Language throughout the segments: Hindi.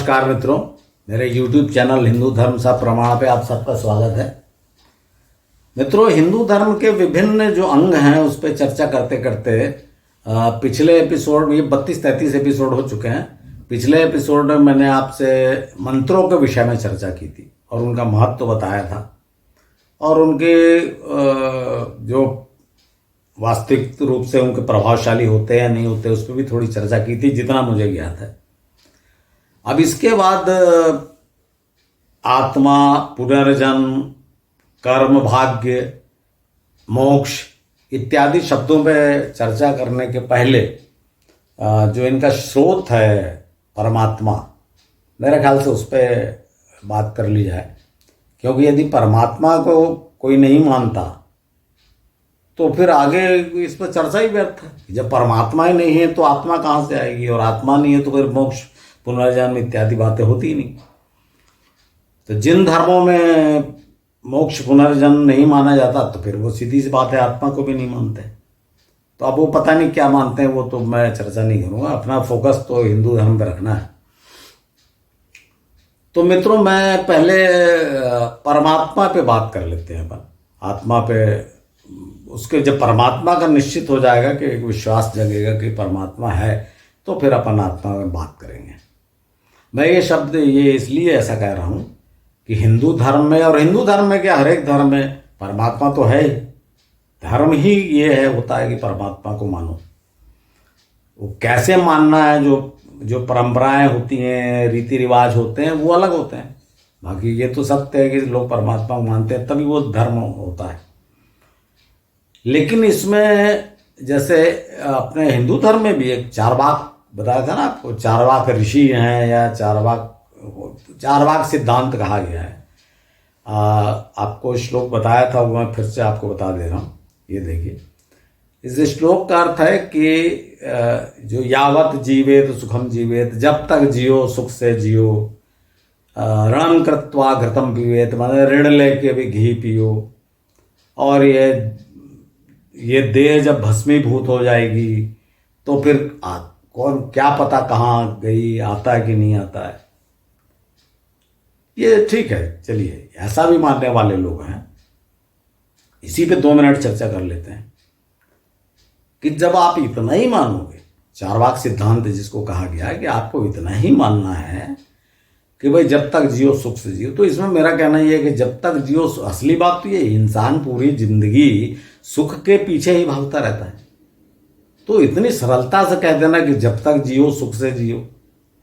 नमस्कार मित्रों, मेरे YouTube चैनल हिंदू धर्म सा प्रमाण पे आप सबका स्वागत है। मित्रों, हिंदू धर्म के विभिन्न जो अंग हैं उस पर चर्चा करते करते पिछले एपिसोड, ये 32-33 एपिसोड हो चुके हैं। पिछले एपिसोड में मैंने आपसे मंत्रों के विषय में चर्चा की थी और उनका महत्व बताया था और उनके जो वास्तविक रूप से उनके प्रभावशाली होते हैं या नहीं होते उस पर भी थोड़ी चर्चा की थी, जितना मुझे ज्ञात है। अब इसके बाद आत्मा, पुनर्जन्म, कर्म, भाग्य, मोक्ष इत्यादि शब्दों पे चर्चा करने के पहले जो इनका स्रोत है परमात्मा, मेरे ख्याल से उस पर बात कर ली जाए। क्योंकि यदि परमात्मा को कोई नहीं मानता तो फिर आगे इस पर चर्चा ही व्यर्थ है। जब परमात्मा ही नहीं है तो आत्मा कहाँ से आएगी, और आत्मा नहीं है तो फिर मोक्ष, पुनर्जन्म इत्यादि बातें होती ही नहीं। तो जिन धर्मों में मोक्ष पुनर्जन्म नहीं माना जाता तो फिर वो सीधी सी बात है, आत्मा को भी नहीं मानते। तो अब वो पता नहीं क्या मानते हैं, वो तो मैं चर्चा नहीं करूँगा। अपना फोकस तो हिंदू धर्म पर रखना है। तो मित्रों, मैं पहले परमात्मा पे बात कर लेते हैं अपन, आत्मा पे। उसके जब परमात्मा का निश्चित हो जाएगा कि एक विश्वास जगेगा कि परमात्मा है, तो फिर अपन आत्मा में बात करेंगे। मैं ये शब्द ये इसलिए ऐसा कह रहा हूँ कि हिंदू धर्म में, और हिंदू धर्म में क्या, हर एक धर्म में परमात्मा तो है ही। धर्म ही ये है, होता है कि परमात्मा को मानो। वो कैसे मानना है, जो परंपराएं होती हैं, रीति रिवाज होते हैं, वो अलग होते हैं। बाकी ये तो सत्य है कि लोग परमात्मा को मानते हैं, तभी वो धर्म होता है। लेकिन इसमें जैसे अपने हिंदू धर्म में भी एक चारवाक बताया था ना आपको, चारवाक ऋषि हैं या चारवाक सिद्धांत कहा गया है। आपको श्लोक बताया था, वो मैं फिर से आपको बता दे रहा हूँ। ये देखिए, इस श्लोक का अर्थ है कि जो यावत जीवेत सुखम जीवेत, जब तक जियो सुख से जियो, ऋणम कृत्वा घृतम पीवेत, माने ऋण लेके भी घी पियो, और ये देह जब भस्मीभूत हो जाएगी तो फिर कौन क्या पता कहाँ गई, आता है कि नहीं आता है। ये ठीक है, चलिए, ऐसा भी मानने वाले लोग हैं। इसी पे 2 मिनट चर्चा कर लेते हैं कि जब आप इतना ही मानोगे, चारवाक सिद्धांत जिसको कहा गया है कि आपको इतना ही मानना है कि भाई जब तक जियो सुख से जियो, तो इसमें मेरा कहना यह है कि जब तक जियो, असली बात तो ये, इंसान पूरी जिंदगी सुख के पीछे ही भागता रहता है। तो इतनी सरलता से कह देना कि जब तक जियो सुख से जियो,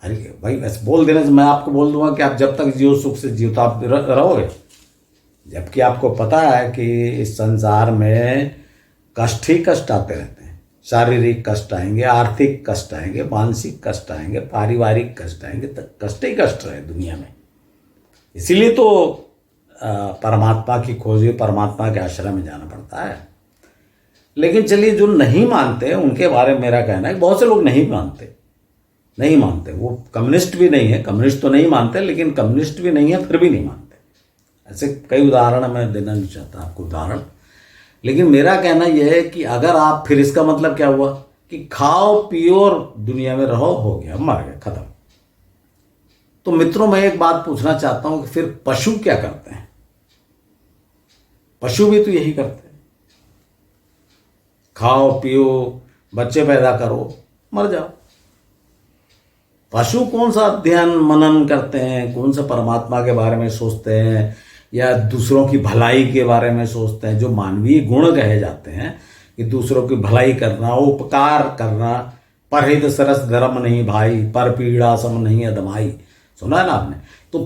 अरे भाई ऐसे बोल देने से मैं आपको बोल दूंगा कि आप जब तक जियो सुख से जियो तो आप रहोगे, जबकि आपको पता है कि इस संसार में कष्ट ही कष्ट आते रहते हैं। शारीरिक कष्ट आएंगे, आर्थिक कष्ट आएंगे, मानसिक कष्ट आएंगे, पारिवारिक कष्ट आएंगे, तो कष्ट ही कष्ट रहे दुनिया में। इसीलिए तो परमात्मा की खोज, परमात्मा के आश्रय में जाना पड़ता है। लेकिन चलिए, जो नहीं मानते उनके बारे में मेरा कहना है, बहुत से लोग नहीं मानते। वो कम्युनिस्ट भी नहीं है, कम्युनिस्ट तो नहीं मानते, लेकिन कम्युनिस्ट भी नहीं है फिर भी नहीं मानते। ऐसे कई उदाहरण मैं देना नहीं चाहता आपको उदाहरण। लेकिन मेरा कहना यह है कि अगर आप, फिर इसका मतलब क्या हुआ कि खाओ पियो और दुनिया में रहो, हो गया, मर गए, खत्म। तो मित्रों, मैं एक बात पूछना चाहता हूं कि फिर पशु क्या करते हैं? पशु भी तो यही करते हैं, खाओ पियो, बच्चे पैदा करो, मर जाओ। पशु कौन सा अध्ययन मनन करते हैं, कौन सा परमात्मा के बारे में सोचते हैं या दूसरों की भलाई के बारे में सोचते हैं? जो मानवीय गुण कहे जाते हैं कि दूसरों की भलाई करना, उपकार करना, परहित सरस धर्म नहीं भाई, पर पीड़ा सम नहीं अदमाई, सुना है ना आपने? तो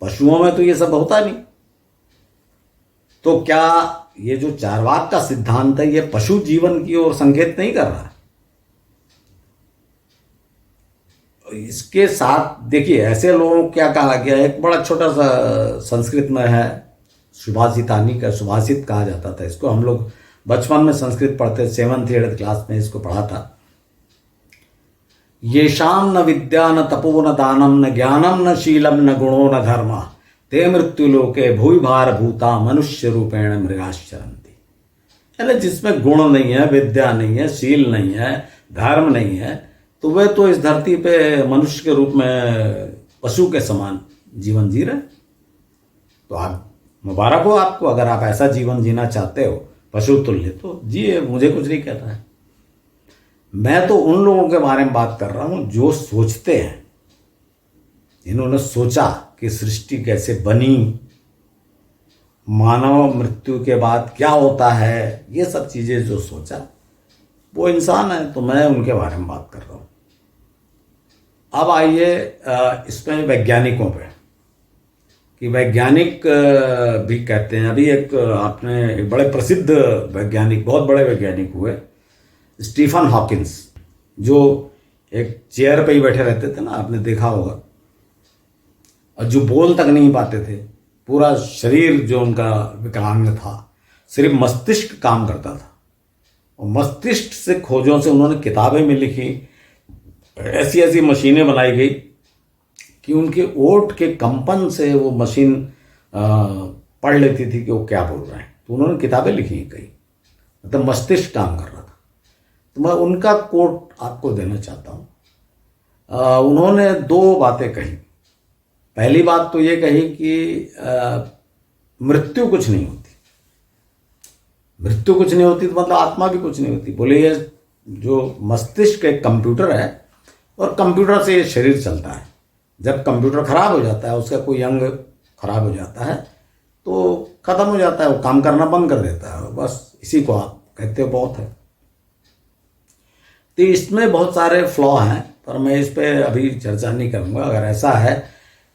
पशुओं में तो ये सब होता नहीं। तो क्या ये जो चारवाक का सिद्धांत है, ये पशु जीवन की ओर संकेत नहीं कर रहा? इसके साथ देखिए, ऐसे लोगों को क्या कहा गया है, एक बड़ा छोटा सा संस्कृत में है, सुभाषितानी का सुभाषित कहा जाता था इसको। हम लोग बचपन में संस्कृत पढ़ते, 7th 8th क्लास में इसको पढ़ा था। येषाम न विद्या न तपो न दानम न ज्ञानम न शीलम न गुणो न धर्म ते मृत्युलोके भूभार भूता मनुष्य रूपेण मृगाश्चरन्ति। यानी जिसमें गुण नहीं है, विद्या नहीं है, शील नहीं है, धर्म नहीं है, तो वह तो इस धरती पे मनुष्य के रूप में पशु के समान जीवन जी रहे। तो आप मुबारक हो आपको, अगर आप ऐसा जीवन जीना चाहते हो पशु तुल्य, तो जिए, मुझे कुछ नहीं कहना है। मैं तो उन लोगों के बारे में बात कर रहा हूं जो सोचते हैं, इन्होंने सोचा कि सृष्टि कैसे बनी, मानव मृत्यु के बाद क्या होता है, ये सब चीजें जो सोचा वो इंसान है। तो मैं उनके बारे में बात कर रहा हूं। अब आइए इसमें वैज्ञानिकों पे, कि वैज्ञानिक भी कहते हैं। अभी आपने एक बड़े प्रसिद्ध वैज्ञानिक, बहुत बड़े वैज्ञानिक हुए, स्टीफन हॉकिंस, जो एक चेयर पे ही बैठे रहते थे ना, आपने देखा होगा, और जो बोल तक नहीं पाते थे, पूरा शरीर जो उनका विकलांग था, सिर्फ मस्तिष्क काम करता था। और मस्तिष्क से खोजों से उन्होंने किताबें भी लिखी, ऐसी ऐसी मशीनें बनाई गई कि उनके ओठ के कंपन से वो मशीन पढ़ लेती थी कि वो क्या बोल रहे हैं। तो उन्होंने किताबें लिखी कई, मतलब मस्तिष्क काम कर रहा था। तो मैं उनका कोट आपको देना चाहता हूँ। उन्होंने 2 बातें कही। पहली बात तो ये कही कि मृत्यु कुछ नहीं होती, मृत्यु कुछ नहीं होती तो मतलब आत्मा भी कुछ नहीं होती। बोले ये जो मस्तिष्क एक कंप्यूटर है, और कंप्यूटर से ये शरीर चलता है। जब कंप्यूटर खराब हो जाता है, उसका कोई अंग खराब हो जाता है, तो खत्म हो जाता है, वो काम करना बंद कर देता है, बस इसी को आप कहते हो बहुत है। तो इसमें बहुत सारे फ्लॉ हैं, पर मैं इस पर अभी चर्चा नहीं करूँगा। अगर ऐसा है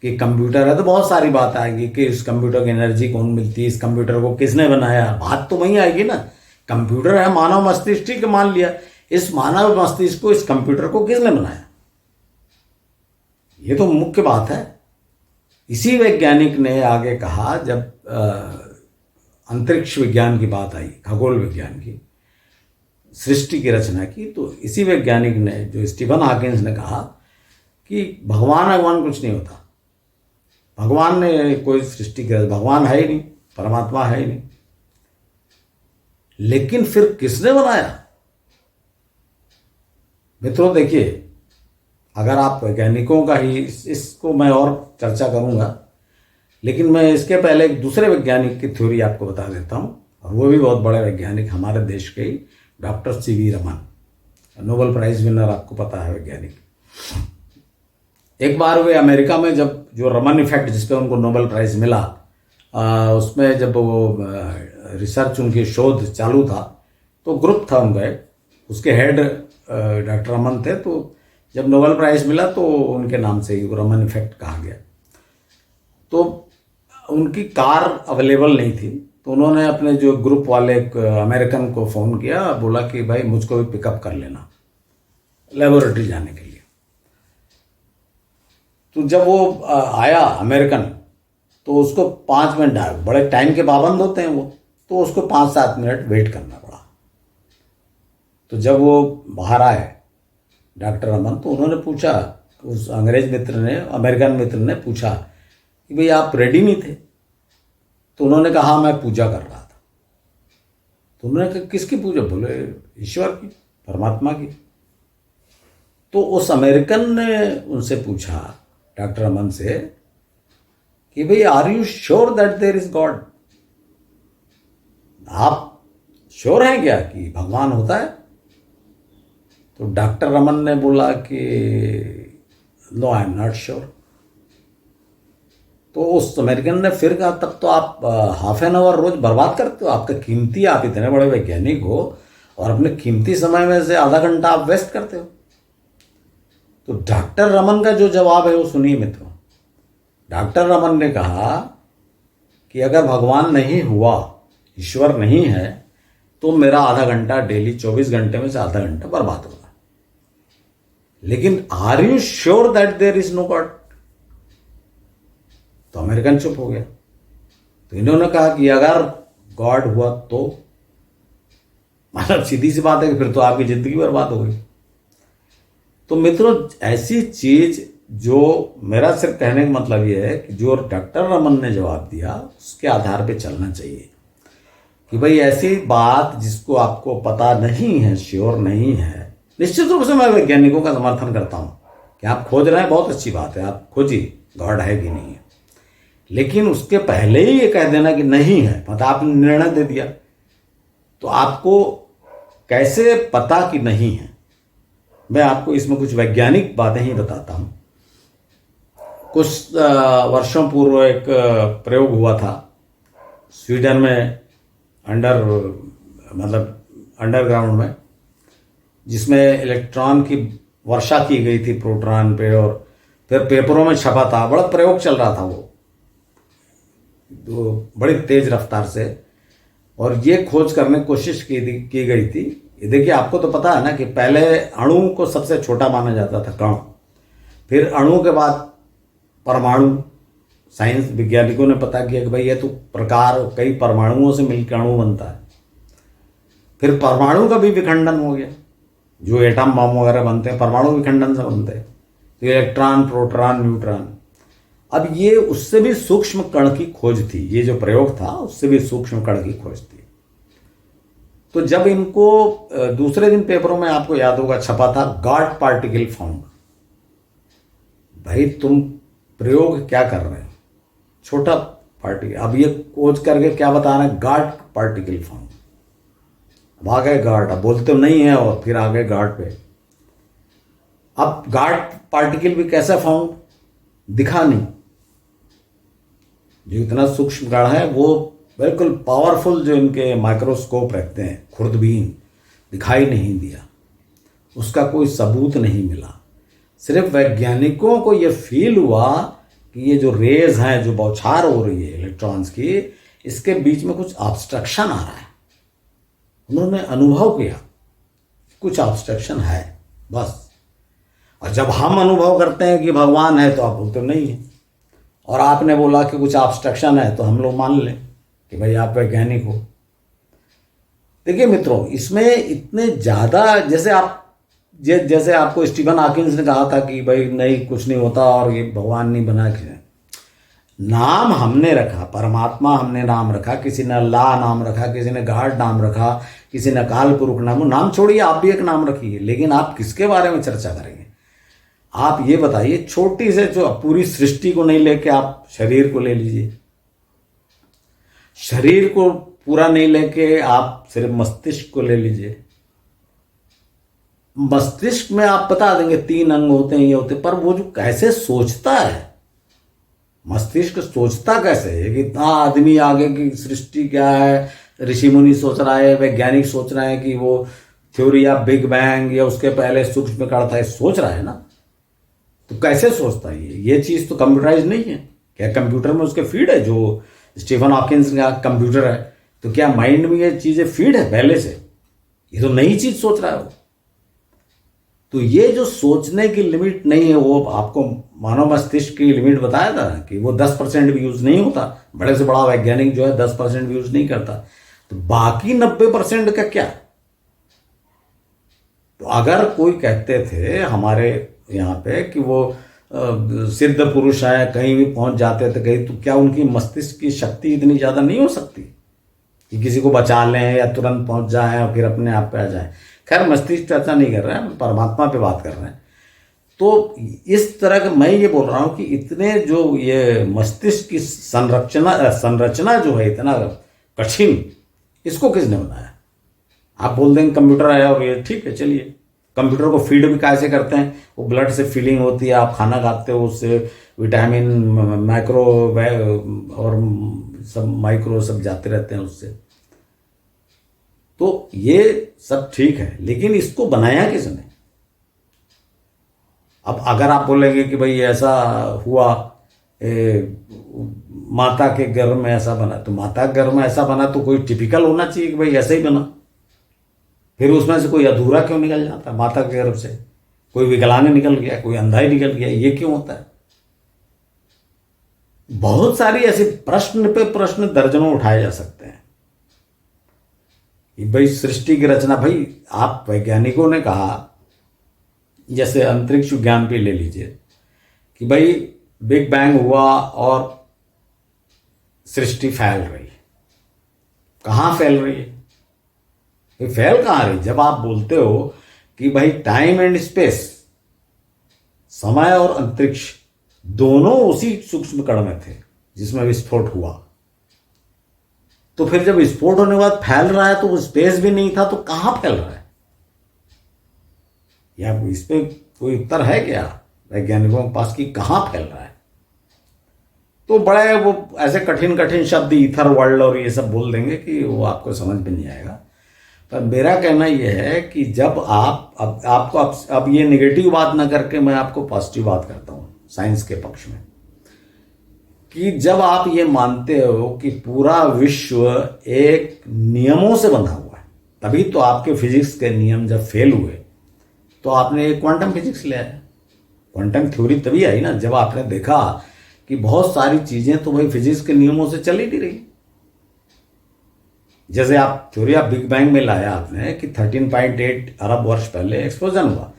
कि कंप्यूटर है तो बहुत सारी बात आएगी कि इस कंप्यूटर की एनर्जी कौन मिलती है, इस कंप्यूटर को किसने बनाया, बात तो वहीं आएगी ना। कंप्यूटर है मानव मस्तिष्क, ठीक मान लिया, इस मानव मस्तिष्क को, इस कंप्यूटर को किसने बनाया, ये तो मुख्य बात है। इसी वैज्ञानिक ने आगे कहा, जब अंतरिक्ष विज्ञान की बात आई, खगोल विज्ञान की, सृष्टि की रचना की, तो इसी वैज्ञानिक ने, जो स्टीफन हॉकिंस ने कहा कि भगवान कुछ नहीं होता, भगवान ने कोई सृष्टि की, भगवान है ही नहीं, परमात्मा है ही नहीं। लेकिन फिर किसने बनाया? मित्रों देखिए, अगर आप वैज्ञानिकों का ही, इसको मैं और चर्चा करूंगा, लेकिन मैं इसके पहले एक दूसरे वैज्ञानिक की थ्योरी आपको बता देता हूं, और वो भी बहुत बड़े वैज्ञानिक, हमारे देश के ही, doctor CV Raman, Nobel prize winner, आपको पता है वैज्ञानिक। एक बार वे अमेरिका में, जब जो रमन इफेक्ट जिस पे उनको नोबेल प्राइज मिला, उसमें जब वो रिसर्च, उनकी शोध चालू था, तो ग्रुप था उनका, उसके हेड डॉक्टर रमन थे। तो जब नोबेल प्राइज मिला तो उनके नाम से ही रमन इफेक्ट कहा गया। तो उनकी कार अवेलेबल नहीं थी, तो उन्होंने अपने जो ग्रुप वाले अमेरिकन को फ़ोन किया, बोला कि भाई मुझको भी पिकअप कर लेना लेबोरेटरी जाने के लिए। तो जब वो आया अमेरिकन, तो उसको 5 मिनट, बड़े टाइम के पाबंद होते हैं वो, तो उसको 5-7 मिनट वेट करना पड़ा। तो जब वो बाहर आए डॉक्टर रमन, तो उन्होंने पूछा, उस अंग्रेज मित्र ने, अमेरिकन मित्र ने पूछा कि भाई आप रेडी नहीं थे? तो उन्होंने कहा मैं पूजा कर रहा था। तो उन्होंने कहा किसकी पूजा? बोले ईश्वर की, परमात्मा की। तो उस अमेरिकन ने उनसे पूछा, डॉक्टर रमन से, कि भाई are you sure that there is God? आप श्योर हैं क्या कि भगवान होता है? तो डॉक्टर रमन ने बोला कि no I am not sure. तो उस अमेरिकन ने फिर कहा, तब तो आप हाफ एन आवर रोज बर्बाद करते हो, आपका कीमती, आप इतने बड़े वैज्ञानिक हो और अपने कीमती समय में से आधा घंटा आप वेस्ट करते हो। तो डॉक्टर रमन का जो जवाब है वो सुनिए मित्रों। डॉक्टर रमन ने कहा कि अगर भगवान नहीं हुआ, ईश्वर नहीं है, तो मेरा आधा घंटा डेली, 24 घंटे में से आधा घंटा बर्बाद होगा। लेकिन are you sure that there is no God? तो अमेरिकन चुप हो गया। तो इन्होंने कहा कि अगर गॉड हुआ तो, मतलब सीधी सी बात है कि फिर तो आपकी जिंदगी बर्बाद हो गई। तो मित्रों, ऐसी चीज, जो मेरा सिर्फ कहने का मतलब यह है कि जो डॉक्टर रमन ने जवाब दिया, उसके आधार पे चलना चाहिए कि भाई ऐसी बात जिसको आपको पता नहीं है, श्योर नहीं है, निश्चित रूप से मैं वैज्ञानिकों का समर्थन करता हूं, कि आप खोज रहे हैं, बहुत अच्छी बात है, आप खोजिए गॉड है कि नहीं है, लेकिन उसके पहले ही ये कह देना कि नहीं है, मतलब आपने निर्णय दे दिया, तो आपको कैसे पता कि नहीं है। मैं आपको इसमें कुछ वैज्ञानिक बातें ही बताता हूं। कुछ वर्षों पूर्व एक प्रयोग हुआ था स्वीडन में, अंडरग्राउंड में, जिसमें इलेक्ट्रॉन की वर्षा की गई थी प्रोटॉन पे, और फिर पेपरों में छपा था। बड़ा प्रयोग चल रहा था वो, तो बड़ी तेज रफ्तार से, और ये खोज करने की कोशिश की गई थी। ये देखिए, आपको तो पता है ना कि पहले अणु को सबसे छोटा माना जाता था, कण, फिर अणु के बाद परमाणु। साइंस वैज्ञानिकों ने पता किया कि भाई ये तो प्रकार कई परमाणुओं से मिलकर अणु बनता है। फिर परमाणु का भी विखंडन हो गया, जो एटम बम वगैरह बनते हैं परमाणु विखंडन से बनते हैं, तो इलेक्ट्रॉन, प्रोटॉन, न्यूट्रॉन। अब ये उससे भी सूक्ष्म कण की खोज थी, ये जो प्रयोग था उससे भी सूक्ष्म कण की खोज थी। तो जब इनको दूसरे दिन पेपरों में, आपको याद होगा, छपा था गॉड पार्टिकल फाउंड। भाई तुम प्रयोग क्या कर रहे हो, छोटा पार्टिकल, अब ये खोज करके क्या बता रहे हैं, गॉड पार्टिकल फाउंड। अब आ गए गॉड, अब बोलते तो नहीं है, और फिर आ गए गॉड पे। अब गॉड पार्टिकल भी कैसा फाउंड, दिखा नहीं। जो इतना सूक्ष्म कण है वो बिल्कुल पावरफुल, जो इनके माइक्रोस्कोप रहते हैं, खुर्दबीन, दिखाई नहीं दिया, उसका कोई सबूत नहीं मिला। सिर्फ वैज्ञानिकों को ये फील हुआ कि ये जो रेज हैं, जो बौछार हो रही है इलेक्ट्रॉन्स की, इसके बीच में कुछ ऑब्स्ट्रक्शन आ रहा है। उन्होंने अनुभव किया कुछ ऑब्स्ट्रक्शन है, बस। और जब हम अनुभव करते हैं कि भगवान है, तो आप बोलते नहीं है, और आपने बोला कि कुछ ऑब्स्ट्रक्शन है, तो हम लोग मान लें कि भाई आप वैज्ञानिक हो। देखिए मित्रों, इसमें इतने ज़्यादा, जैसे आपको स्टीफन हॉकिंस ने कहा था कि भाई नहीं, कुछ नहीं होता, और ये भगवान नहीं बना। नाम हमने रखा, परमात्मा हमने नाम रखा, किसी ने अल्लाह नाम रखा, किसी ने गॉड नाम रखा, किसी ने अकाल पुरुष नाम छोड़िए, आप भी एक नाम रखिए, लेकिन आप किसके बारे में चर्चा करेंगे? आप ये बताइए, छोटी से जो पूरी सृष्टि को नहीं लेके आप शरीर को ले लीजिए, शरीर को पूरा नहीं लेके आप सिर्फ मस्तिष्क को ले लीजिए। मस्तिष्क में आप बता देंगे 3 अंग होते हैं, ये होते हैं, पर वो जो कैसे सोचता है, मस्तिष्क सोचता कैसे है कि इतना आदमी आगे की सृष्टि क्या है, ऋषि मुनि सोच रहा है, वैज्ञानिक सोच रहे हैं कि वो थ्योरी या बिग बैंग या उसके पहले सूक्ष्म कण था, सोच रहा है ना, तो कैसे सोचता है? ये चीज़ तो कंप्यूटराइज नहीं है क्या? कंप्यूटर में उसके फीड है, जो स्टीफन हॉकिंस का कंप्यूटर है, तो क्या माइंड में ये चीज़ें फीड है पहले से? ये तो नई चीज़ सोच रहा है वो। तो ये जो सोचने की लिमिट नहीं है, वो आपको मानव मस्तिष्क की लिमिट बताया था कि वो 10% भी यूज नहीं होता। बड़े से बड़ा वैज्ञानिक जो है 10% भी यूज नहीं करता, तो बाकी 90% का क्या? तो अगर कोई कहते थे हमारे यहाँ पे कि वो सिद्ध पुरुष है, कहीं भी पहुंच जाते थे कहीं, तो क्या उनकी मस्तिष्क की शक्ति इतनी ज़्यादा नहीं हो सकती कि किसी को बचा लें या तुरंत पहुंच जाएं और फिर अपने आप पे आ जाएं? खैर, मस्तिष्क चर्चा नहीं कर रहे हैं, परमात्मा पे बात कर रहे हैं। तो इस तरह का मैं ये बोल रहा हूँ कि इतने जो ये मस्तिष्क की संरचना जो है इतना कठिन, इसको किसने बनाया? आप बोल देंगे कंप्यूटर आया और ये ठीक है, चलिए। कंप्यूटर को फीड भी कैसे करते हैं? वो ब्लड से फीलिंग होती है, आप खाना खाते हो उससे विटामिन, माइक्रो और सब माइक्रो सब जाते रहते हैं उससे। तो ये सब ठीक है, लेकिन इसको बनाया किसने? अब अगर आप बोलेंगे कि भाई ऐसा हुआ, माता के गर्भ में ऐसा बना, तो माता के गर्भ में ऐसा बना तो कोई टिपिकल होना चाहिए कि भाई ऐसे ही बना। फिर उसमें से कोई अधूरा क्यों निकल जाता? माता के गर्भ से कोई विकलांग निकल गया, कोई अंधा ही निकल गया, ये क्यों होता है? बहुत सारी ऐसे प्रश्न पे प्रश्न दर्जनों उठाए जा सकते हैं कि भाई सृष्टि की रचना, भाई आप वैज्ञानिकों ने कहा, जैसे अंतरिक्ष विज्ञान पे ले लीजिए कि भाई बिग बैंग हुआ और सृष्टि फैल रही है। कहाँ फैल रही है? ये फैल कहाँ रही? जब आप बोलते हो कि भाई टाइम एंड स्पेस समय और अंतरिक्ष दोनों उसी सूक्ष्म कण में थे जिसमें विस्फोट हुआ। तो फिर जब विस्फोट होने के बाद फैल रहा है तो वो स्पेस भी नहीं था, तो कहां फैल रहा है? या इस पे कोई उत्तर है क्या वैज्ञानिकों के पास कि कहां फैल रहा है? तो बड़े वो ऐसे कठिन कठिन शब्द ईथर वर्ल्ड और ये सब बोल देंगे कि वो आपको समझ में नहीं आएगा। पर मेरा कहना यह है कि जब अब ये नेगेटिव बात ना करके मैं आपको पॉजिटिव बात करता हूँ साइंस के पक्ष में, कि जब आप ये मानते हो कि पूरा विश्व एक नियमों से बंधा हुआ है, तभी तो आपके फिजिक्स के नियम जब फेल हुए तो आपने क्वांटम फिजिक्स ले आया। क्वांटम थ्योरी तभी आई ना जब आपने देखा कि बहुत सारी चीजें तो भाई फिजिक्स के नियमों से चल ही नहीं रही। जैसे आप थ्योरी ऑफ बिग बैंग में लाया आपने कि 13.8 अरब वर्ष पहले एक्सप्लोजन हुआ,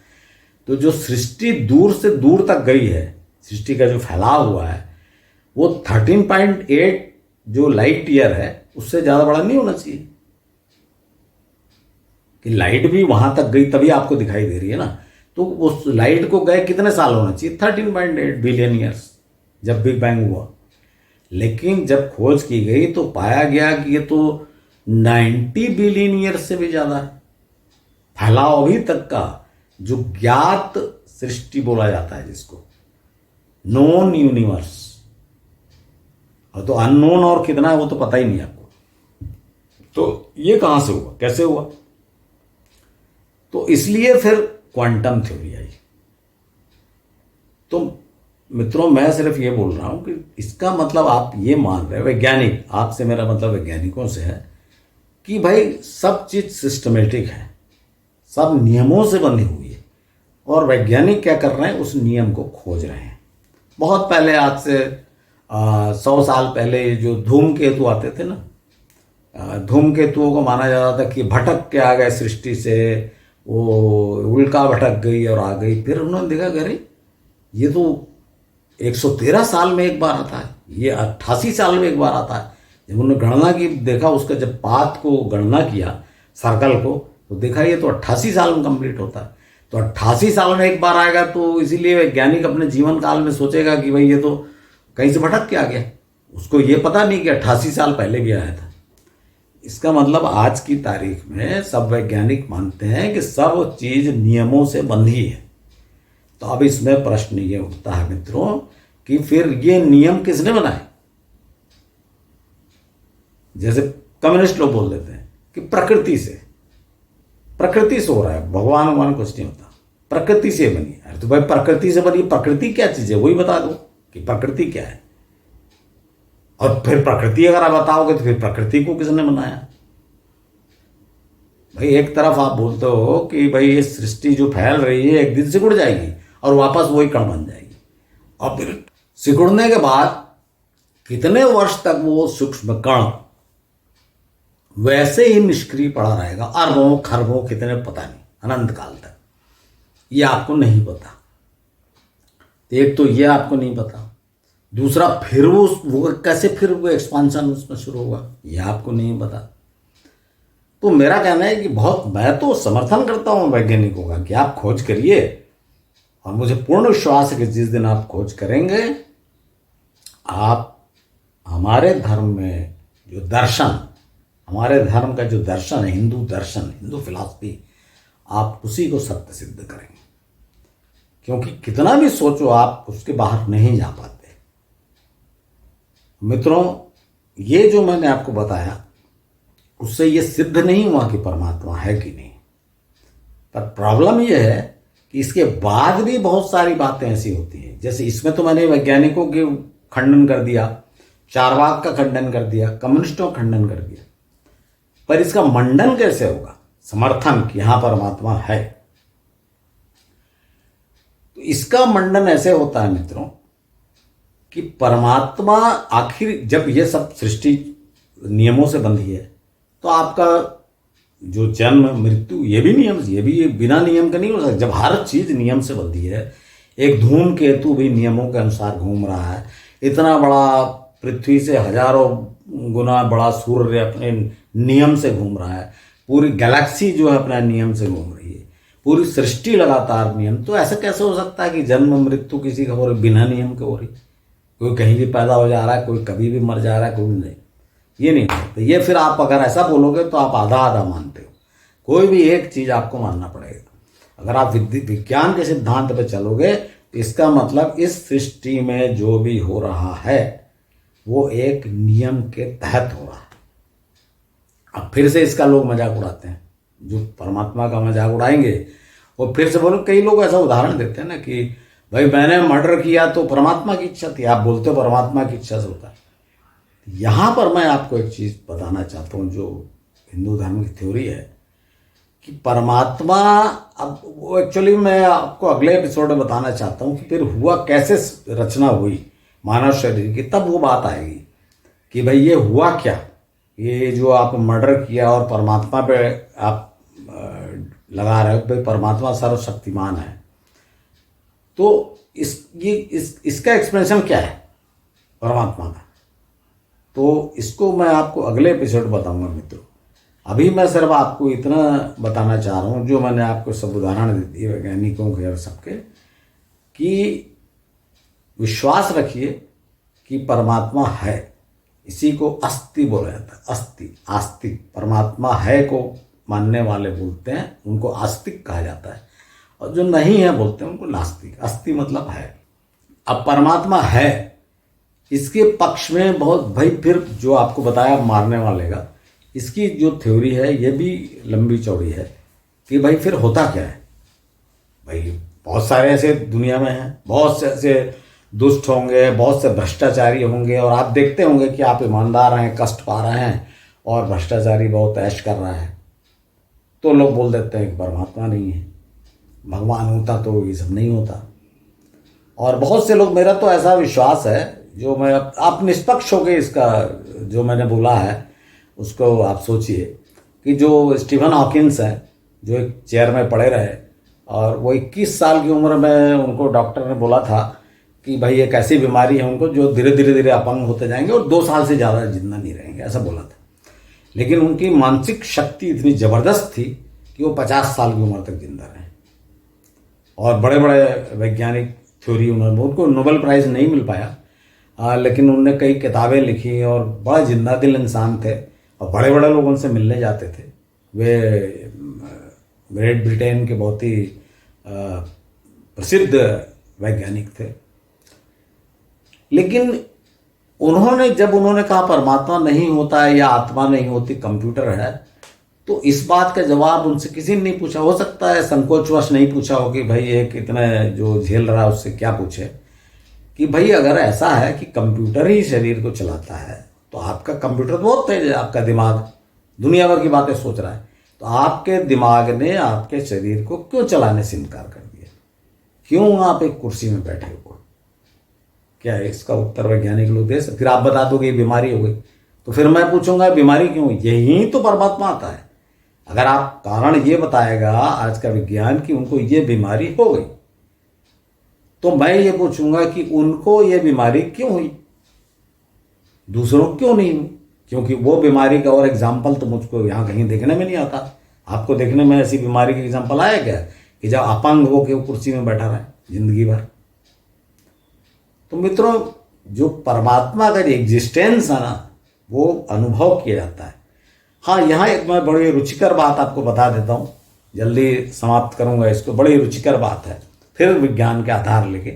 तो जो सृष्टि दूर से दूर तक गई है, सृष्टि का जो फैलाव हुआ है वो 13.8 जो लाइट ईयर है उससे ज्यादा बड़ा नहीं होना चाहिए। कि लाइट भी वहां तक गई तभी आपको दिखाई दे रही है ना, तो उस लाइट को गए कितने साल होना चाहिए? 13.8 बिलियन ईयर्स जब बिग बैंग हुआ। लेकिन जब खोज की गई तो पाया गया कि ये तो 90 बिलियन ईयर से भी ज्यादा है फैलाव अभी तक का, जो ज्ञात सृष्टि बोला जाता है जिसको नोन यूनिवर्स। और तो अननोन और कितना है वो तो पता ही नहीं आपको। तो ये कहां से हुआ, कैसे हुआ? तो इसलिए फिर क्वांटम थ्योरी आई। तो मित्रों मैं सिर्फ ये बोल रहा हूं कि इसका मतलब आप ये मान रहे, वैज्ञानिक, आपसे मेरा मतलब वैज्ञानिकों से है कि भाई सब चीज सिस्टमेटिक है, सब नियमों से बंधी हुई है, और वैज्ञानिक क्या कर रहे हैं? उस नियम को खोज रहे हैं। बहुत पहले, आज से 100 साल पहले जो धूमकेतु आते थे ना, धूमकेतुओं को माना जाता था कि भटक के आ गए सृष्टि से, वो उल्का भटक गई और आ गई। फिर उन्होंने देखा अरे ये तो 113 साल में एक बार आता है, ये 88 साल में एक बार आता है। जब उन्होंने गणना की, देखा उसका, जब पाथ को गणना किया सर्कल को, तो देखा ये तो 88 साल में कंप्लीट होता है। तो 88 साल में एक बार आएगा, तो इसीलिए वैज्ञानिक अपने जीवन काल में सोचेगा कि भाई ये तो कहीं से भटक के आ गया। उसको ये पता नहीं कि 88 साल पहले भी आया था। इसका मतलब आज की तारीख में सब वैज्ञानिक मानते हैं कि सब चीज नियमों से बंधी है। तो अब इसमें प्रश्न ये उठता है मित्रों कि फिर ये नियम किसने बनाए? जैसे कम्युनिस्ट लोग बोल देते हैं कि प्रकृति से हो रहा है, भगवान कुछ नहीं होता, प्रकृति से बनी। अरे तो भाई प्रकृति से बनी, प्रकृति क्या चीज है वही बता दो कि प्रकृति क्या है। और फिर प्रकृति अगर आप बताओगे तो फिर प्रकृति को किसने बनाया? भाई एक तरफ आप बोलते हो कि भाई ये सृष्टि जो फैल रही है एक दिन सिकुड़ जाएगी और वापस वही कण बन जाएगी, और फिर सिकुड़ने के बाद कितने वर्ष तक वो सूक्ष्म कण वैसे ही निष्क्रिय पड़ा रहेगा, अरबों खरबों कितने पता नहीं, अनंत काल तक। ये आपको नहीं पता। एक तो ये आपको नहीं पता, दूसरा फिर वो कैसे फिर वो एक्सपांशन उसमें शुरू होगा, ये आपको नहीं पता। तो मेरा कहना है कि मैं तो समर्थन करता हूं वैज्ञानिकों का कि आप खोज करिए, और मुझे पूर्ण विश्वास है कि जिस दिन आप खोज करेंगे, आप हमारे धर्म में जो दर्शन, हमारे धर्म का जो दर्शन है, हिंदू दर्शन, हिंदू फिलॉसफी, आप उसी को सत्य सिद्ध करेंगे। क्योंकि कितना भी सोचो आप उसके बाहर नहीं जा पाते। मित्रों ये जो मैंने आपको बताया उससे ये सिद्ध नहीं हुआ कि परमात्मा है कि नहीं, पर प्रॉब्लम ये है कि इसके बाद भी बहुत सारी बातें ऐसी होती हैं। जैसे इसमें तो मैंने वैज्ञानिकों के खंडन कर दिया, चारवाक का खंडन कर दिया, कम्युनिस्टों का खंडन कर दिया, पर इसका मंडन कैसे होगा, समर्थन कि यहां परमात्मा है? तो इसका मंडन ऐसे होता है मित्रों कि परमात्मा आखिर जब ये सब सृष्टि नियमों से बंधी है, तो आपका जो जन्म मृत्यु ये भी नियम, ये भी बिना नियम का नहीं हो सकता। जब हर चीज नियम से बंधी है, एक धूमकेतु भी नियमों के अनुसार घूम रहा है, इतना बड़ा पृथ्वी से हजारों गुना बड़ा सूर्य अपने नियम से घूम रहा है, पूरी गैलेक्सी जो है अपना नियम से घूम रही है, पूरी सृष्टि लगातार नियम, तो ऐसा कैसे हो सकता है कि जन्म मृत्यु किसी का हो रही बिना नियम के हो रही? कोई कहीं भी पैदा हो जा रहा है, कोई कभी भी मर जा रहा है, कोई नहीं, ये नहीं हो सकता। ये फिर आप अगर ऐसा बोलोगे तो आप आधा आधा मानते हो। कोई भी एक चीज आपको मानना पड़ेगा। अगर आप विज्ञान के सिद्धांत पे चलोगे तो इसका मतलब इस सृष्टि में जो भी हो रहा है वो एक नियम के तहत हो रहा है। अब फिर से इसका लोग मजाक उड़ाते हैं, जो परमात्मा का मजाक उड़ाएंगे वो फिर से बोलो। कई लोग ऐसा उदाहरण देते हैं ना कि भाई मैंने मर्डर किया तो परमात्मा की इच्छा थी। आप बोलते हो परमात्मा की इच्छा से होता है। यहाँ पर मैं आपको एक चीज़ बताना चाहता हूँ, जो हिंदू धर्म की थ्योरी है कि परमात्मा, अब वो एक्चुअली मैं आपको अगले एपिसोड में बताना चाहता हूँ कि फिर हुआ कैसे रचना हुई मानव शरीर की, तब वो बात आएगी कि भाई ये हुआ क्या, ये जो आप मर्डर किया और परमात्मा पे आप लगा रहे हो भाई परमात्मा सर्वशक्तिमान है, तो इसका एक्सप्लेनेशन क्या है परमात्मा का? तो इसको मैं आपको अगले एपिसोड बताऊंगा मित्रों। अभी मैं सिर्फ आपको इतना बताना चाह रहा हूँ, जो मैंने आपको सब उदाहरण दे दिए वैज्ञानिकों के और सबके, कि विश्वास रखिए कि परमात्मा है। इसी को अस्ति बोला जाता है, अस्ति, आस्तिक। परमात्मा है को मानने वाले बोलते हैं, उनको आस्तिक कहा जाता है, और जो नहीं है बोलते हैं उनको नास्तिक। अस्ति मतलब है। अब परमात्मा है, इसके पक्ष में बहुत, भाई फिर जो आपको बताया मारने वाले का, इसकी जो थ्योरी है ये भी लंबी चौड़ी है कि भाई फिर होता क्या है। भाई बहुत सारे ऐसे दुनिया में हैं, बहुत से ऐसे दुष्ट होंगे, बहुत से भ्रष्टाचारी होंगे, और आप देखते होंगे कि आप ईमानदार हैं, कष्ट पा रहे हैं, और भ्रष्टाचारी बहुत ऐश कर रहा है, तो लोग बोल देते हैं कि परमात्मा नहीं है, भगवान होता तो ये सब नहीं होता। और बहुत से लोग, मेरा तो ऐसा विश्वास है, जो मैं, आप निष्पक्ष होकर इसका जो मैंने बोला है उसको आप सोचिए, कि जो स्टीफन हॉकिंस हैं, जो एक चेयर में पड़े रहे, और वो 21 साल की उम्र में उनको डॉक्टर ने बोला था कि भाई एक ऐसी बीमारी है उनको जो धीरे धीरे अपंग होते जाएंगे और 2 साल से ज़्यादा जिंदा नहीं रहेंगे, ऐसा बोला था। लेकिन उनकी मानसिक शक्ति इतनी ज़बरदस्त थी कि वो 50 साल की उम्र तक जिंदा रहे। और बड़े बड़े वैज्ञानिक थ्योरी, उनको नोबेल प्राइज़ नहीं मिल पाया, लेकिन उनने कई किताबें लिखी, और बड़ा जिंदा दिल इंसान थे, और बड़े बड़े लोग उनसे मिलने जाते थे। वे ग्रेट ब्रिटेन के बहुत ही प्रसिद्ध वैज्ञानिक थे। लेकिन जब उन्होंने कहा परमात्मा नहीं होता है या आत्मा नहीं होती, कंप्यूटर है, तो इस बात का जवाब उनसे किसी ने नहीं पूछा। हो सकता है संकोचवश नहीं पूछा हो कि भाई एक इतना जो झेल रहा है उससे क्या पूछे, कि भाई अगर ऐसा है कि कंप्यूटर ही शरीर को चलाता है, तो आपका कंप्यूटर तो बहुत तेज है, आपका दिमाग दुनिया भर की बातें सोच रहा है, तो आपके दिमाग ने आपके शरीर को क्यों चलाने से इनकार कर दिया? क्यों आप एक कुर्सी में बैठे हो? क्या है इसका उत्तर वैज्ञानिक लोग दे सकते? फिर आप बता दोगे बीमारी हो गई, तो फिर मैं पूछूंगा बीमारी क्यों? यही तो परमात्मा आता है। अगर आप कारण ये बताएगा आज का विज्ञान कि उनको ये बीमारी हो गई, तो मैं ये पूछूंगा कि उनको ये बीमारी क्यों हुई, दूसरों को क्यों नहीं हुई? क्योंकि वो बीमारी का और एग्जाम्पल तो मुझको यहाँ कहीं देखने में नहीं आता। आपको देखने में ऐसी बीमारी का एग्जाम्पल आया क्या कि जब अपंग हो के वो कुर्सी में बैठा रहे जिंदगी भर? तो मित्रों, जो परमात्मा का जो एग्जिस्टेंस है ना, वो अनुभव किया जाता है। हाँ, यहाँ एक मैं बड़ी रुचिकर बात आपको बता देता हूँ, जल्दी समाप्त करूँगा इसको। बड़ी रुचिकर बात है, फिर विज्ञान के आधार लेके,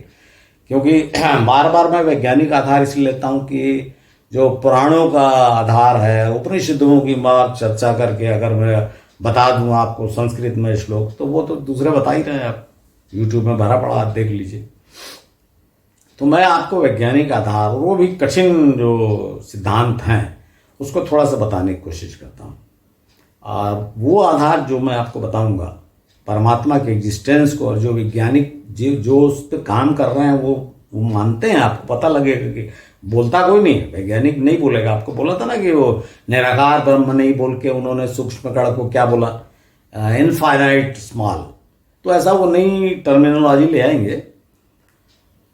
क्योंकि बार बार मैं वैज्ञानिक आधार इसलिए लेता हूँ कि जो पुराणों का आधार है, उपनिषदों की बात चर्चा करके अगर मैं बता दूँ आपको संस्कृत में श्लोक, तो वो तो दूसरे बता ही रहे हैं, आप यूट्यूब में भरा पड़ा, आप देख लीजिए। तो मैं आपको वैज्ञानिक आधार, वो भी कठिन जो सिद्धांत हैं, उसको थोड़ा सा बताने की कोशिश करता हूँ। और वो आधार जो मैं आपको बताऊंगा परमात्मा के एग्जिस्टेंस को, और जो वैज्ञानिक जो उस पर काम कर रहे हैं वो मानते हैं, आपको पता लगेगा कि बोलता कोई नहीं, वैज्ञानिक नहीं बोलेगा। आपको बोला था ना कि वो निराकार ब्रह्म नहीं बोल के उन्होंने सूक्ष्म कण को क्या बोला, इनफाइनाइट स्मॉल। तो ऐसा वो नई टर्मिनोलॉजी ले आएंगे।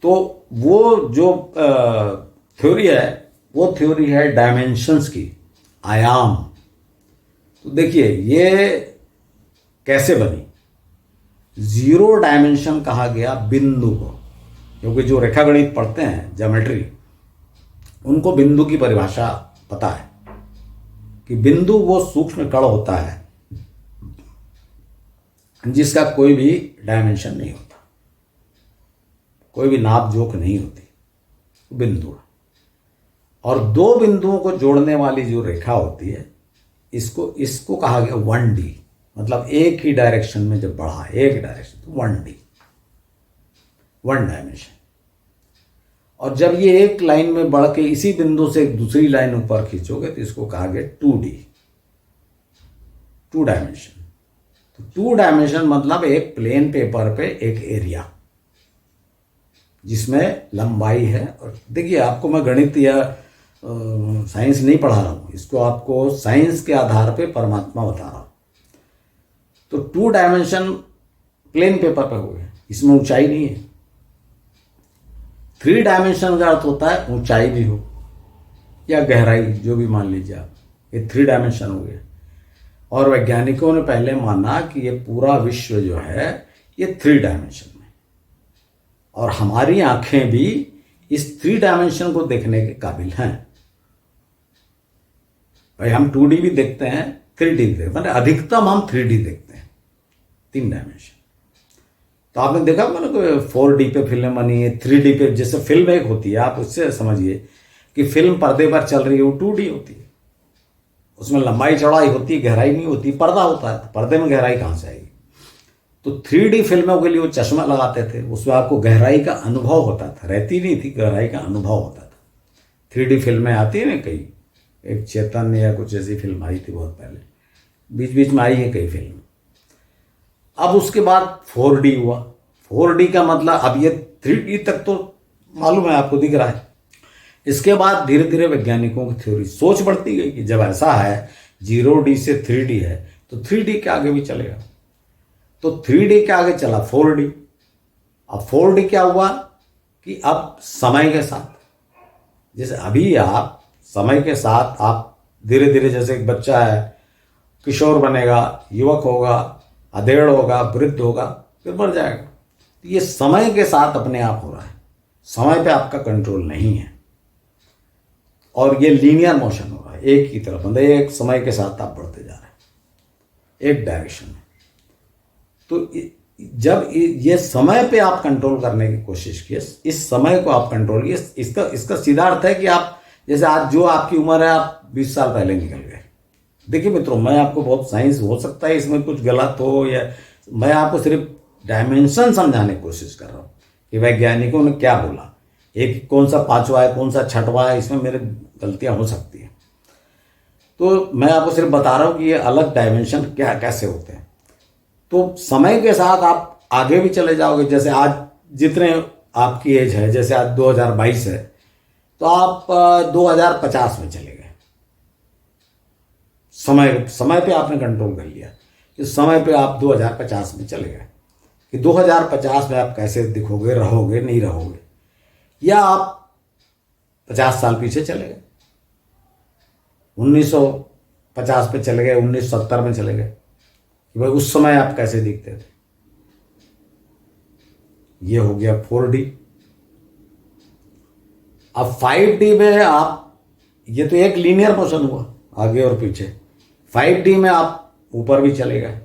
तो वो जो थ्योरी है, वो थ्योरी है डायमेंशंस की, आयाम। तो देखिए ये कैसे बनी। जीरो डायमेंशन कहा गया बिंदु को, क्योंकि जो रेखा गणित पढ़ते हैं ज्योमेट्री, उनको बिंदु की परिभाषा पता है कि बिंदु वो सूक्ष्म कण होता है जिसका कोई भी डायमेंशन नहीं होता, कोई भी नाप जोख नहीं होती, बिंदु। और दो बिंदुओं को जोड़ने वाली जो रेखा होती है, इसको कहा गया 1D, मतलब एक ही डायरेक्शन में जब बढ़ा, एक डायरेक्शन, तो 1D, 1 डायमेंशन। और जब ये एक लाइन में बढ़ के इसी बिंदु से एक दूसरी लाइन ऊपर खींचोगे तो इसको कहा गया 2D, 2 डायमेंशन। तो 2 डायमेंशन मतलब एक प्लेन पेपर पे एक एरिया जिसमें लंबाई है। और देखिए, आपको मैं गणित या साइंस नहीं पढ़ा रहा हूं, इसको आपको साइंस के आधार पे परमात्मा बता रहा हूं। तो 2 डायमेंशन प्लेन पेपर पे हो गए, इसमें ऊंचाई नहीं है। 3 डायमेंशन का अर्थ होता है ऊंचाई भी हो या गहराई, जो भी मान लीजिए आप, ये 3 डायमेंशन हो गए। और वैज्ञानिकों ने पहले माना कि ये पूरा विश्व जो है ये 3 डायमेंशन में, और हमारी आंखें भी इस 3 डायमेंशन को देखने के काबिल हैं। भाई हम 2D भी देखते हैं, 3D भी देखते हैं, मतलब अधिकतम हम 3D देखते हैं, 3 डायमेंशन। तो आपने देखा मतलब 4D पे फिल्म बनी है, 3D पे, जैसे फिल्म एक होती है, आप उससे समझिए कि फिल्म पर्दे पर चल रही है, वो 2D होती है, उसमें लंबाई चौड़ाई होती है, गहराई नहीं होती, पर्दा होता है, तो पर्दे में गहराई कहाँ से आएगी। तो 3D फिल्मों के लिए वो चश्मा लगाते थे, उसमें आपको गहराई का अनुभव होता था, रहती नहीं थी, गहराई का अनुभव होता था। 3D फिल्में आती है ना कई, एक चेतन या कुछ ऐसी फिल्म आई थी बहुत पहले, बीच बीच में आई है कई फिल्म। अब उसके बाद 4D हुआ। 4D का मतलब अब ये 3D तक तो मालूम है आपको, दिख रहा है। इसके बाद धीरे धीरे वैज्ञानिकों की थ्योरी, सोच बढ़ती गई कि जब ऐसा है 0D से 3D है तो 3D के आगे भी चलेगा। तो 3D के आगे चला 4D। अब 4D क्या हुआ कि अब समय के साथ, जैसे अभी आप समय के साथ आप धीरे धीरे, जैसे एक बच्चा है, किशोर बनेगा, युवक होगा, अधेड़ होगा, वृद्ध होगा, फिर मर जाएगा। ये समय के साथ अपने आप हो रहा है, समय पे आपका कंट्रोल नहीं है, और ये लीनियर मोशन हो रहा है, एक ही तरफ, मतलब एक समय के साथ आप बढ़ते जा रहे हैं एक डायरेक्शन में। तो जब ये समय पे आप कंट्रोल करने की कोशिश किए, इस समय को आप कंट्रोल किए, इसका सीधा अर्थ है कि आप, जैसे आज जो आपकी उम्र है, आप 20 साल पहले निकल गए। देखिए मित्रों, मैं आपको बहुत, साइंस हो सकता है इसमें कुछ गलत हो, या मैं आपको सिर्फ डायमेंशन समझाने की कोशिश कर रहा हूँ कि वैज्ञानिकों ने क्या बोला, एक कौन सा 5वां है, कौन सा 6वां है, इसमें मेरे गलतियां हो सकती हैं। तो मैं आपको सिर्फ बता रहा हूँ कि ये अलग डायमेंशन क्या कैसे होते हैं। तो समय के साथ आप आगे भी चले जाओगे, जैसे आज जितने आपकी एज है, जैसे आज 2022 है, तो आप 2050 में चले गए। समय पे आपने कंट्रोल कर लिया कि समय पे आप 2050 में चले गए, कि 2050 में आप कैसे दिखोगे, रहोगे, नहीं रहोगे। या आप 50 साल पीछे चले गए, 1950 पे चले गए, 1970 में चले गए, कि भाई उस समय आप कैसे दिखते थे। ये हो गया 4D। अब 5D में आप, ये तो एक लीनियर मोशन हुआ आगे और पीछे। 5D में आप ऊपर भी चले गए,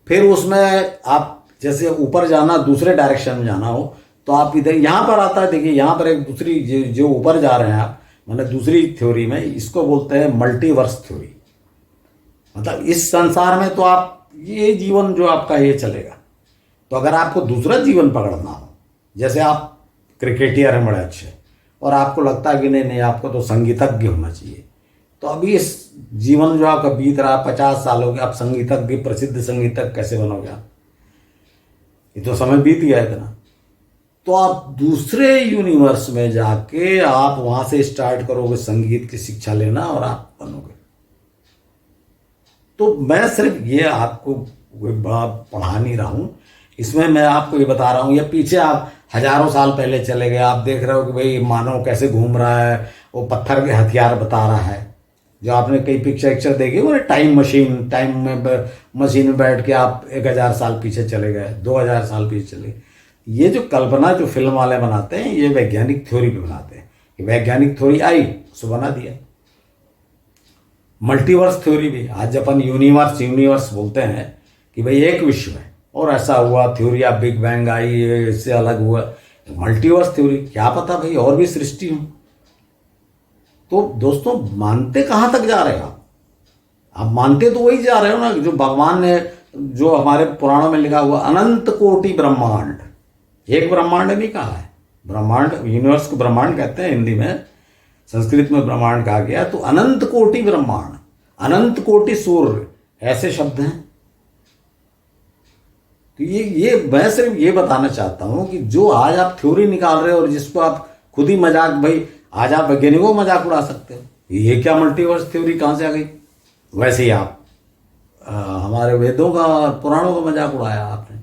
फिर उसमें आप जैसे ऊपर जाना, दूसरे डायरेक्शन में जाना हो, तो आप इधर, यहां पर आता है, देखिए यहां पर एक दूसरी, जो ऊपर जा रहे हैं आप, मतलब दूसरी थ्योरी में इसको बोलते हैं मल्टीवर्स थ्योरी। मतलब इस संसार में तो आप, ये जीवन जो आपका ये चलेगा। तो अगर आपको दूसरा जीवन पकड़ना हो, जैसे आप क्रिकेटियर हैं बड़े अच्छे, और आपको लगता है कि नहीं नहीं आपको तो संगीतज्ञ होना चाहिए, तो अभी इस जीवन जो आपका बीत रहा 50 साल हो गए, आप संगीतज्ञ, प्रसिद्ध संगीतज्ञ कैसे बनोगे आप? ये तो समय बीत गया इतना। तो आप दूसरे यूनिवर्स में जाके आप वहां से स्टार्ट करोगे संगीत की शिक्षा लेना, और आप बनोगे। तो मैं सिर्फ ये आपको कोई बड़ा पढ़ा नहीं रहा हूं, इसमें मैं आपको ये बता रहा हूं, ये पीछे आप हजारों साल पहले चले गए, आप देख रहे हो कि भाई मानव कैसे घूम रहा है, वो पत्थर के हथियार बता रहा है, जो आपने कई पिक्चर देखी वो टाइम मशीन में बैठ के आप 1000 साल पीछे चले गए, 2000 साल पीछे चले गए। ये जो कल्पना जो फिल्म वाले बनाते हैं ये वैज्ञानिक थ्योरी पे बनाते हैं। कि वैज्ञानिक थ्योरी आई उसको बना दिया। मल्टीवर्स थ्योरी भी, आज अपन यूनिवर्स बोलते हैं कि भाई एक विश्व है और ऐसा हुआ, थ्योरी ऑफ बिग बैंग आई, इससे अलग हुआ। मल्टीवर्स थ्योरी, क्या पता भाई और भी सृष्टि हो। तो दोस्तों मानते कहाँ तक जा रहे हो आप मानते तो वही जा रहे हो ना जो भगवान ने, जो हमारे पुराणों में लिखा हुआ अनंत कोटि ब्रह्मांड। एक ब्रह्मांड नहीं कहा है, ब्रह्मांड, यूनिवर्स को ब्रह्मांड कहते हैं हिंदी में, संस्कृत में ब्रह्मांड कहा गया। तो अनंत कोटि ब्रह्मांड, अनंत कोटि सूर्य, ऐसे शब्द हैं। तो ये मैं सिर्फ ये बताना चाहता हूं कि जो आज आप थ्योरी निकाल रहे हो और जिसको आप खुद ही मजाक, भाई आज आप वैज्ञानिकों को मजाक उड़ा सकते हो, ये क्या मल्टीवर्स थ्योरी कहां से आ गई। वैसे ही आप हमारे वेदों का और पुराणों का मजाक उड़ाया आपने।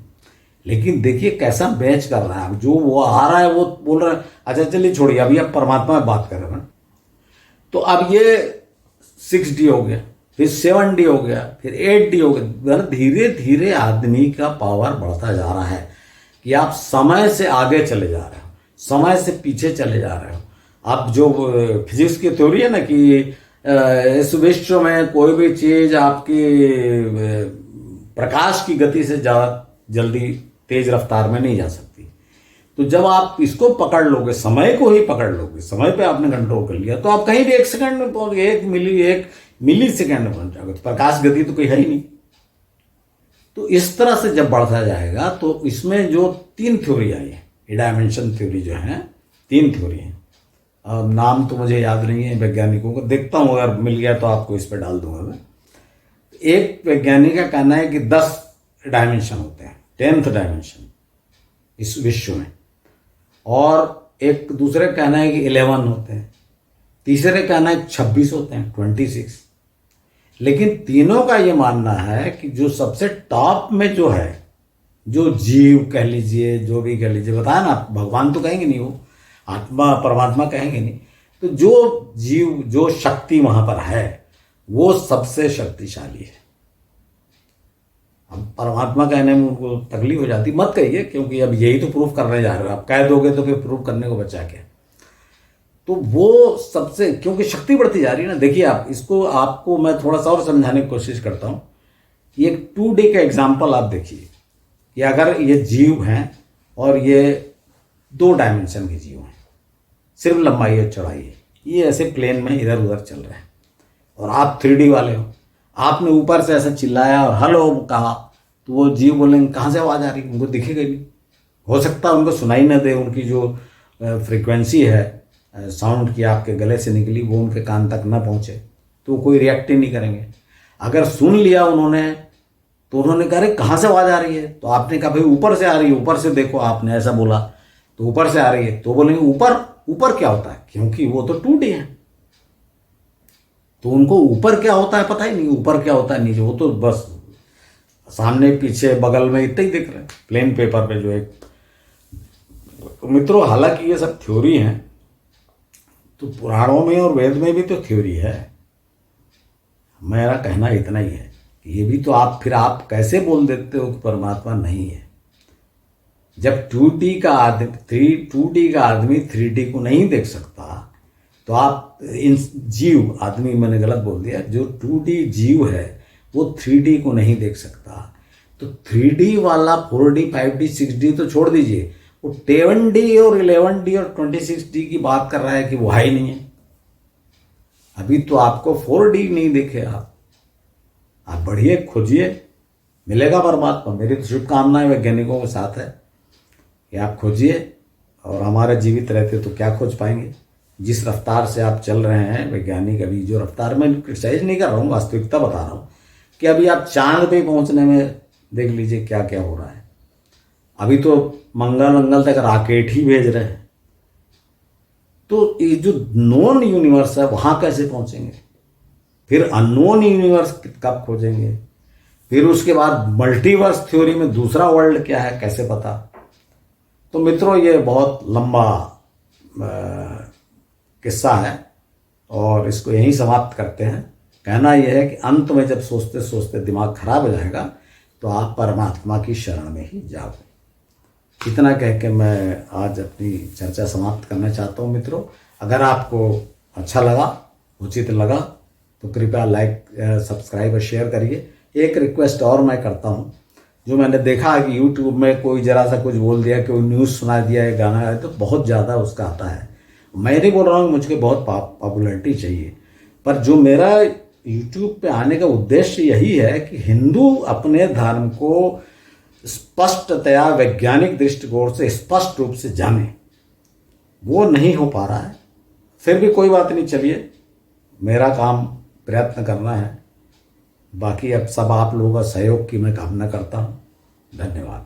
लेकिन देखिए कैसा मैच कर रहा है, जो वो आ रहा है वो बोल रहा है। अच्छा चलिए छोड़िए, अभी आप परमात्मा में बात कर रहे हैं। तो अब ये 6D हो गया, फिर 7D हो गया, फिर 8D हो गया। धीरे धीरे आदमी का पावर बढ़ता जा रहा है कि आप समय से आगे चले जा रहे हो, समय से पीछे चले जा रहे हो। अब जो फिजिक्स की थ्योरी है ना कि इस विश्व में कोई भी चीज आपकी प्रकाश की गति से ज़्यादा जल्दी तेज रफ्तार में नहीं जा सकती। तो जब आप इसको पकड़ लोगे, समय को ही पकड़ लोगे, समय पे आपने कंट्रोल कर लिया, तो आप कहीं भी 1 सेकंड में पहुंच गए, 1 मिली सेकंड में पहुंच जाओगे। तो प्रकाश गति तो कोई है ही नहीं। तो इस तरह से जब बढ़ता जाएगा तो इसमें जो 3 थ्योरी आई है, डायमेंशन थ्योरी जो है, 3 थ्योरी है। नाम तो मुझे याद नहीं है वैज्ञानिकों को, देखता हूं अगर मिल गया तो आपको इस पर डाल दूंगा मैं। एक वैज्ञानिक का कहना है कि 10 डायमेंशन होते हैं, 10th डायमेंशन इस विश्व में, और एक दूसरे का कहना है कि 11 होते हैं, तीसरे का कहना है 26 होते हैं, 26। लेकिन तीनों का ये मानना है कि जो सबसे टॉप में जो है, जो जीव कह लीजिए, जो भी कह लीजिए, बताया ना, भगवान तो कहेंगे नहीं, वो आत्मा परमात्मा कहेंगे नहीं, तो जो जीव, जो शक्ति वहां पर है वो सबसे शक्तिशाली है। अब परमात्मा कहने में उनको तकलीफ हो जाती, मत कहिए, क्योंकि अब यही तो प्रूफ करने जा रहे हो। आप कह दोगे तो फिर प्रूफ करने को बचा क्या। तो वो सबसे, क्योंकि शक्ति बढ़ती जा रही है ना। देखिए आप इसको, आपको मैं थोड़ा सा और समझाने की कोशिश करता हूं कि एक 2D का एग्जाम्पल आप देखिए कि अगर ये जीव हैं और ये 2 डायमेंशन के जीव हैं, सिर्फ लंबाई और चौड़ाई है, ये ऐसे प्लेन में इधर उधर चल रहे हैं, और आप 3D वाले हो, आपने ऊपर से ऐसा चिल्लाया और हेलो कहा, तो वो जीव बोलेंगे कहाँ से आवाज़ आ रही, उनको दिखेगा नहीं। हो सकता है उनको सुनाई न दे, उनकी जो फ्रीक्वेंसी है साउंड की आपके गले से निकली वो उनके कान तक न पहुँचे, तो कोई रिएक्ट ही नहीं करेंगे। अगर सुन लिया उन्होंने तो उन्होंने कहा अरे कहाँ से आवाज़ आ रही है, तो आपने कहा भाई ऊपर से आ रही है, ऊपर से देखो, आपने ऐसा बोला तो ऊपर से आ रही है, तो बोलेंगे ऊपर, ऊपर क्या होता है, क्योंकि वो तो 2D है, तो उनको ऊपर क्या होता है पता ही नहीं, ऊपर क्या होता है नीचे, वो तो बस सामने पीछे बगल में इतना ही दिख रहा है प्लेन पेपर पे जो एक। तो मित्रों हालांकि ये सब थ्योरी है, तो पुराणों में और वेद में भी तो थ्योरी है। मेरा कहना इतना ही है कि ये भी तो आप, फिर आप कैसे बोल देते हो कि परमात्मा नहीं है, जब 2D का आदमी 3D को नहीं देख सकता, तो आप इन जीव, आदमी मैंने गलत बोल दिया, जो 2D जीव है वो 3D को नहीं देख सकता, तो 3D वाला 4D 5D 6D तो छोड़ दीजिए, वो 7D और 11D और 26D की बात कर रहा है कि वो है ही नहीं है। अभी तो आपको 4D नहीं दिखे, आप बढ़िए, खोजिए, मिलेगा परमात्मा। मेरी तो शुभकामनाएं वैज्ञानिकों के साथ है कि आप खोजिए, और हमारे जीवित रहते तो क्या खोज पाएंगे। जिस रफ्तार से आप चल रहे हैं वैज्ञानिक, अभी जो रफ्तार, में क्रिटिसाइज नहीं कर रहा हूँ, वास्तविकता बता रहा हूँ कि अभी आप चांद पे पहुंचने में देख लीजिए क्या क्या हो रहा है। अभी तो मंगल तक रॉकेट ही भेज रहे हैं, तो ये जो नॉन यूनिवर्स है वहां कैसे पहुंचेंगे, फिर अननोन यूनिवर्स कब खोजेंगे, फिर उसके बाद मल्टीवर्स थ्योरी में दूसरा वर्ल्ड क्या है कैसे पता। तो मित्रों ये बहुत लंबा किस्सा है, और इसको यहीं समाप्त करते हैं। कहना यह है कि अंत में जब सोचते सोचते दिमाग खराब हो जाएगा तो आप परमात्मा की शरण में ही जाओ। इतना कह के मैं आज अपनी चर्चा समाप्त करना चाहता हूँ मित्रों। अगर आपको अच्छा लगा, उचित लगा, तो कृपया लाइक, सब्सक्राइब और शेयर करिए। एक रिक्वेस्ट और मैं करता हूँ, जो मैंने देखा है कि यूट्यूब में कोई ज़रा सा कुछ बोल दिया, कोई न्यूज़ सुना दिया, एक गाना है तो बहुत ज़्यादा उसका आता है। मैं नहीं बोल रहा हूँ मुझे बहुत पॉपुलैरिटी चाहिए, पर जो मेरा यूट्यूब पे आने का उद्देश्य यही है कि हिंदू अपने धर्म को स्पष्टतया वैज्ञानिक दृष्टिकोण से स्पष्ट रूप से जाने। वो नहीं हो पा रहा है। फिर भी कोई बात नहीं, चलिए, मेरा काम प्रयत्न करना है। बाकी अब सब आप लोगों का सहयोग की मैं कामना करता हूँ। धन्यवाद।